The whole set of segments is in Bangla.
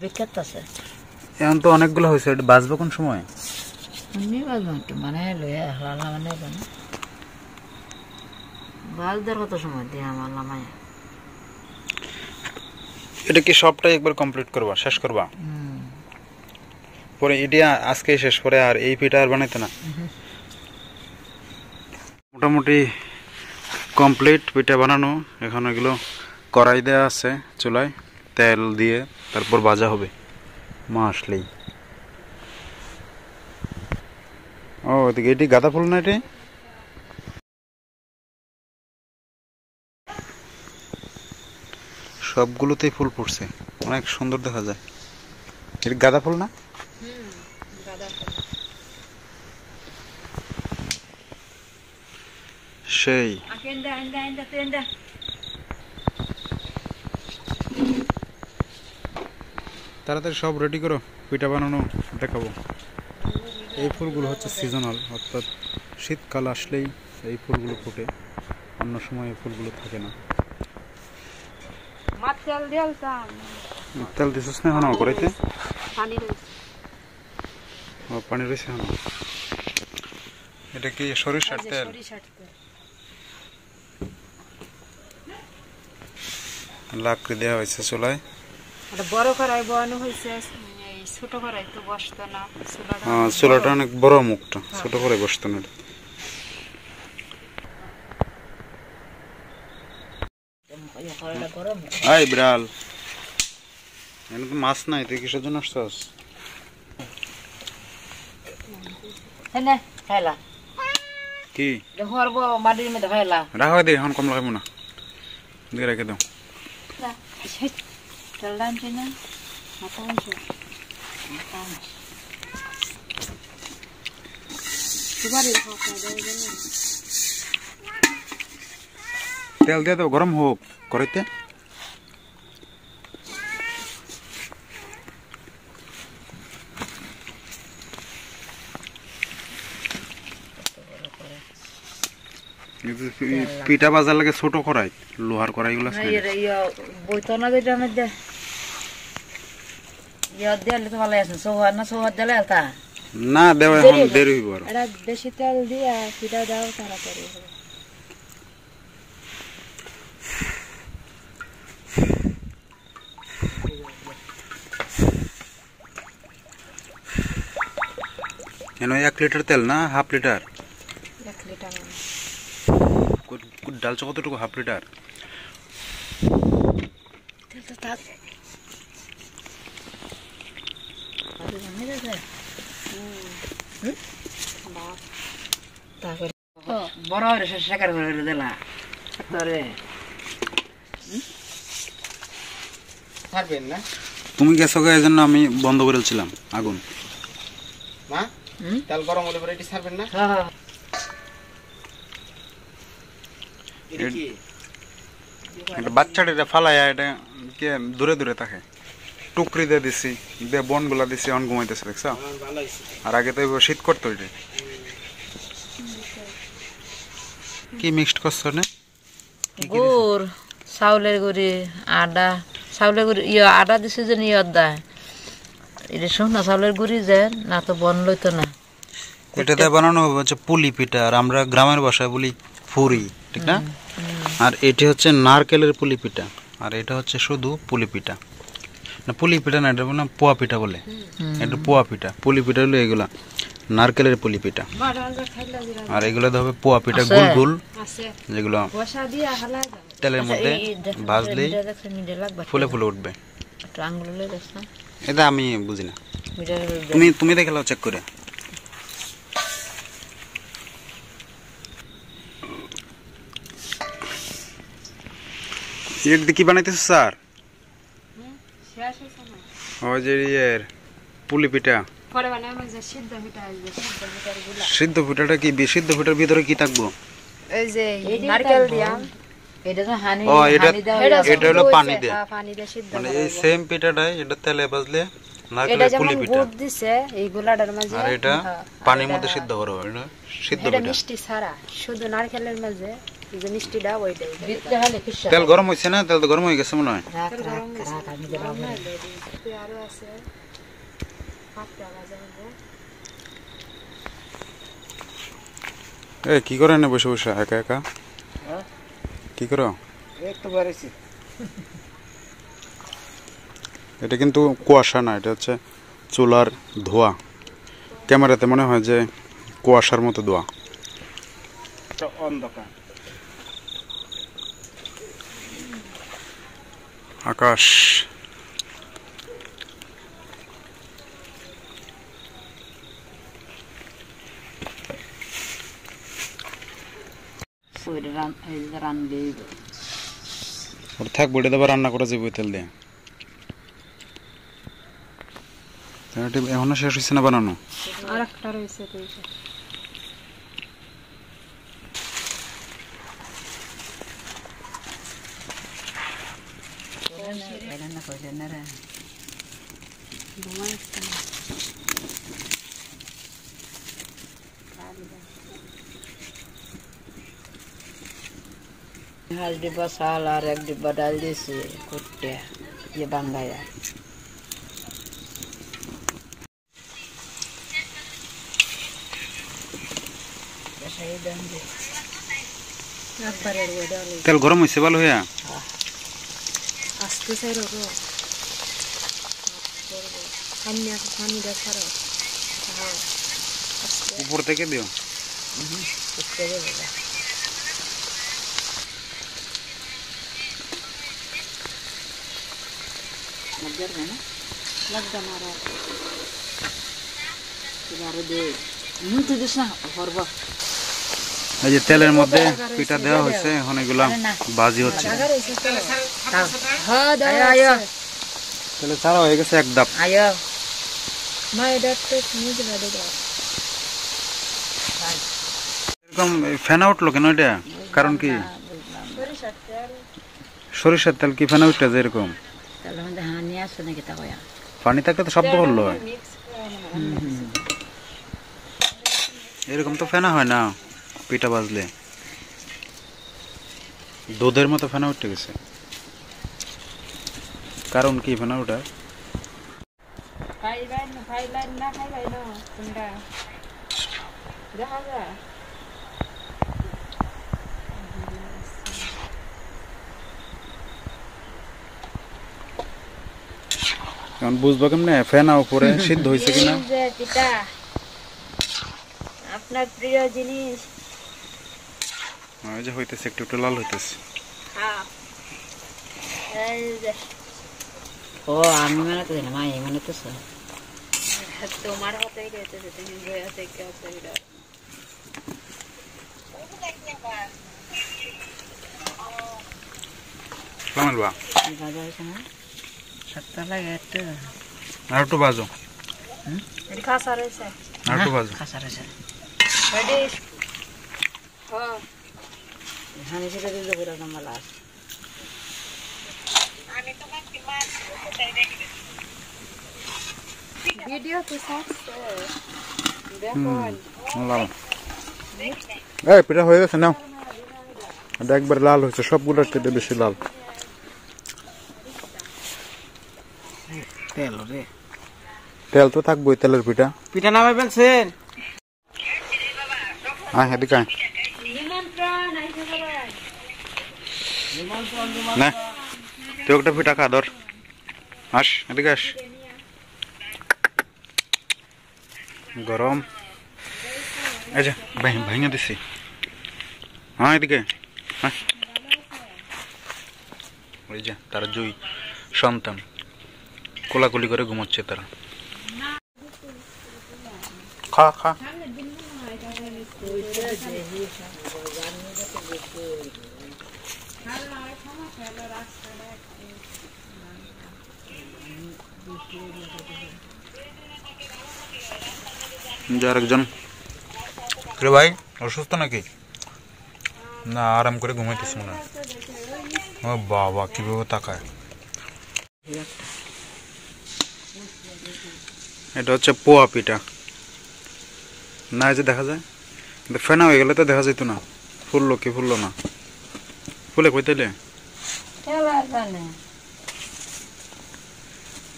বিখ্যাত আছে। এখন তো অনেকগুলো হয়েছে, এটা বাজবে কোন সময়? আমি বাজবো একটু মানে লইয়া হালা মানে বাজদার কত সময় দিয়ে আমার নামায়। এটা কি সবটাই একবার কমপ্লিট করবা, শেষ করবা? পরে এটা আজকে শেষ করে আর এই পিঠা আর বানাইতে না? মোটামুটি কমপ্লিট পিঠা বানানো। এখন এগুলো কড়াই দেওয়া আছে চুলায়, তেল দিয়ে তারপর ভাজা হবে মা আসলেই। ও এদিকে এটি গাঁদা ফুল না? এটি সবগুলোতেই ফুল ফুটছে, অনেক সুন্দর দেখা যায়। এটি গাঁদা ফুল না? সেই তাড়াতাড়ি সব রেডি করো, পিঠা বানানো দেখাবো। এই ফুলগুলো হচ্ছে সিজনাল, অর্থাৎ শীতকাল আসলেই এই ফুলগুলো ফুটে, অন্য সময় এই ফুলগুলো থাকে না। তেল দিছিস না এখন করাইতে? পানি রয়েছে এখন। এটা কি সরিষার তেল? লাকড়ি দেওয়া হয়েছে চুলায়। বড় কড়াই বসানো হয়েছে, ছোট কড়াই তো বসতো না। চুলাটা অনেক বড়, মুখটা ছোট করে বসতো না। আই বিড়াল, এখানে তো মাছ নাই, তুই কিসের জন্য আসছস? কি রাখা দে, এখন কম লাগাবো না, দিয়ে রেখে দাও। তেল দিয়ে দাও, গরম হোক করাইতে। পিঠা বাজার লাগে ছোট কড়াই, লোহার কড়াই গুলো না দেওয়া এখন দেরি হইব। বেশি তেল দিয়া পিঠা দাও তাড়াতাড়ি। কেন 1 লিটার তেল না হাফ লিটার? 1 লিটার ডালছো কতটুকু? হাফ লিটার বড় শেখার করে দিলা থাকবেন না। তুমি গেছো এই জন্য আমি বন্ধ করেছিলাম আগুন। মা তেল গরম হলে পরে এটি ছাড়বেন না? এটা বাচ্চাটা ফালাইয়া, এটা কে দূরে দূরে থাকে। টুকরি দিয়ে দিছি, দিয়ে বনগুলা দিছি, অন ঘুমাইতেছে দেখছ। আর আগে তো শীত করতো। এটা কি মিক্সড করছো না? গুড়, চাউলের গুড়ি, আদা, চাউলের গুড়ি আদা দিছে যে নিয়দা। এটা শুকনা চাউলের গুড়ি যে না তো বন লইতো না। এটাতে বানানো হবে হচ্ছে পুলি পিঠা, আর আমরা গ্রামের ভাষায় বলি ফুরি, ঠিক না? আর এটি হচ্ছে নারকেলের পুলি পিঠা, আর এটা হচ্ছে শুধু পুলি পিঠা। না পুলি পিঠা না, এটা বলে পোয়া পিঠা বলে। এটা পোয়া পিঠা, পুলি পিঠা হলো এগুলা নারকেলের পুলি পিঠা। আর এগুলো হবে পোয়া পিঠা, গোল গোল, যেগুলো তেলের মধ্যে ভাজলেই ফুলে ফুলে উঠবে। এটা আমি বুঝি না, তুমি দেখে নাও চেক করে। কি বানাইতেছ স্যার? ওই যে পুলি পিঠা। সিদ্ধ পিঠাটা কি? সিদ্ধ পিঠার ভিতরে কি থাকবো? এটা হলো পানি দেয়া, মানে এই সেম পিঠাটাই এটা তেলে ভাজলে নারকেলের পুলি পিঠা। আর এটা পানির মধ্যে সিদ্ধ করা হয়, সিদ্ধ পিঠা। মিষ্টি ছাড়া শুধু নারকেলের মাঝে যে মিষ্টিটা ওইটাই ভিতরে খালি ফিসা তেল গরম হয়েছে না? তেল তো গরম হয়ে গেছে মনে হয়। রাখ রাখ রাখ আমি দিলাম আরো আছে পাঁচটা বাজাবো এ কি করে না বসে বসে একা একা? কি করো? একটু বাড়িছি এটা কিন্তু কুয়াশা না, এটা হচ্ছে চুলার ধোঁয়া। ক্যামেরাতে মনে হয় যে কুয়াশার মতো ধোঁয়া। অন্ধকার আকাশ রান্না ওটা থাকবো, এটা আবার রান্না করা যাবে তেল দিয়ে। এখনো শেষ হয়েছে না বানানো? আর একটা রয়েছে তো রান্না করছেন না রে হাঁস ডিব্বা চাল আর এক ডিব্বা ডাল দিয়েছি কুটে ইয়ে বাঙ্গায়া তেল গরম হয়েছে ভালো হইয়া? আস্তে চাই রো পানি দেখারো উপর থেকে দিও। এই যে তেলের মধ্যে পিঠা দেওয়া হয়েছে, এখন এগুলা বাজি হচ্ছে। তাহলে ছাড়া হয়ে গেছে এক ধাপ। এরকম ফেনা উঠলো কেন এটা? কারণ কি? সরিষার তেল কি ফেনা উঠতে যায় এরকম? পানি থাকলে তো শব্দ করলো। এরকম তো ফেনা হয় না পিঠা বাজলে, দুধের মতো ফেনা উঠে গেছে। কারণ কি ফেনা ওঠা? এখন বুঝবো কেমনে ফেনা উপরে সিদ্ধ হয়েছে কিনা? আপনার প্রিয় জিনিস ওই যে হইতেছে, একটু একটু লাল হইতেছে। ও আমি বানাতে না মা এই বানাতেছ তোমার হাতেই গেছে তুমি বই হাতে গেছে এটা কেমন বা বাজা হয়েছে না সত্তর লাগে একটু আর একটু বাজো, এটা খাসা রয়েছে আর একটু বাজো। খাসা রয়েছে রেডি হ্যাঁ এখানে সেটা দিতে পুরো নম্বর লাস্ট ভিডিও তো সাথে দেখো লাল এই পিঠা হয়ে গেছে নাও। এটা একবার লাল হয়েছে, সবগুলোর থেকে বেশি লাল। তেল রে, তেল তো থাকবোই, তেলের পিঠা। পিঠা নামাই ফেলছেন? হ্যাঁ এদিকে আয়। না তুই একটা পিঠা খা, ধর আস এদিকে আস। গরম এই যে ভেঙে দিছি। হ্যাঁ এদিকে হ্যাঁ। ওই যে তারা জুই সন্তান কোলাকুলি করে ঘুমাচ্ছে তারা। খা খা। আরেকজন রে ভাই অসুস্থ নাকি? না আরাম করে ঘুমাইতেছে মনে হয়। ও বাবা কিভাবে তাকায়। এটা হচ্ছে পোয়া পিঠা না, এই যে দেখা যায় ফেনা হয়ে গেলে তো দেখা যেত না, ফুললো কি ফুললো না। ফুলে কই তেলে? তেলা জানে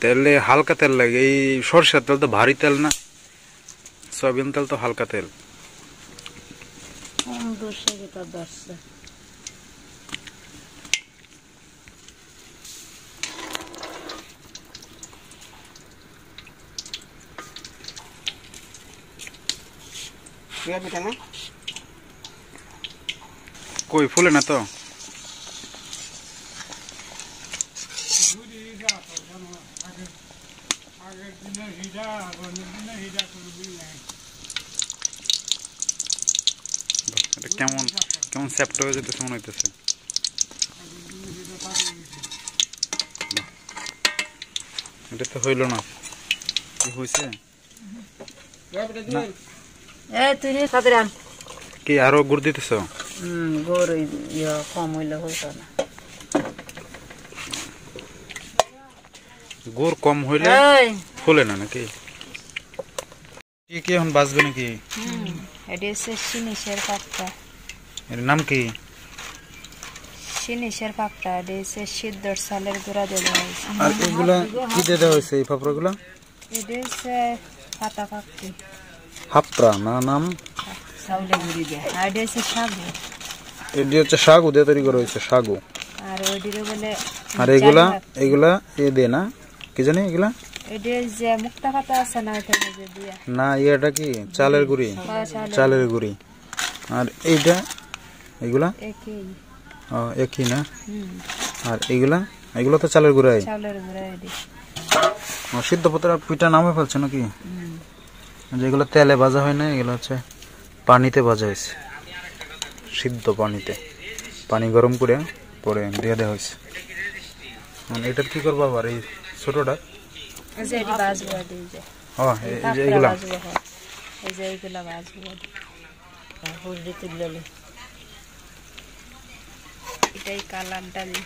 তেলে হালকা তেল লাগে। এই সরষের তেল তো ভারী তেল না, সয়াবিন তেল তো হালকা তেল। কোন দোষে এটা দর্শে পুয়া পিঠা না কই ফুলে না তো। এটা কেমন কেমন স্যাপ্ট হয়ে যেতেছে মনে হইতেছে। এটা তো হইল না, কি হয়েছে? পুয়া পিঠা দিবেন এই তুই রে তাদের আন কি আরো গুড় দিতেছ? গোর ইয়া কম হইলে হইতো না। গুড় কম হইলে এই ফুলে না নাকি? কি কি এখন বাজবে নাকি? এটা হচ্ছে সিনিসের পাপড়া। এর নাম কি? সিনিসের পাপড়া, এটা হচ্ছে সিদ্ধর চালের গুঁড়া দেওয়া হয়েছে। আর এগুলা কি দিয়ে দেওয়া হয়েছে এই পাপড়াগুলা? এটা হচ্ছে পাতা পাপড়ি, হাপড়া না নাম? চাউলে গুড়ি দে আর এটা হচ্ছে সাগু, এটি হচ্ছে সাগু দিয়ে তৈরি করা হয়েছে, সাগু। আর ওইটিরে বলে আর এগুলা এগুলা এ দে না, কি জানি এগুলা? এটা যে মুক্তা পাতা আছে না, ওইটার মধ্যে দিয়া না এটা কি চালের গুঁড়ি? চালের গুঁড়ি। আর এইটা এগুলা একই। একই না? আর এগুলা এগুলো তো চালের গুঁড়াই। চালের গুঁড়া এটি সিদ্ধ পাতার পিঠা নামে ফেলছে নাকি? যেগুলো তেলে ভাজা হয় না, এগুলো হচ্ছে পানিতে ভাজা হয়েছে, সিদ্ধ পানিতে, পানি গরম করে পরে দিয়ে দেওয়া হয়েছে। এটার কি করবো আবার এই ছোটটা? এই যে এটি ভাজবো, এই যে এই যে এগুলা ভাজবো, এই যে এইগুলা ভাজবো। হুজরি তুললে এটাই কালারটা দিই।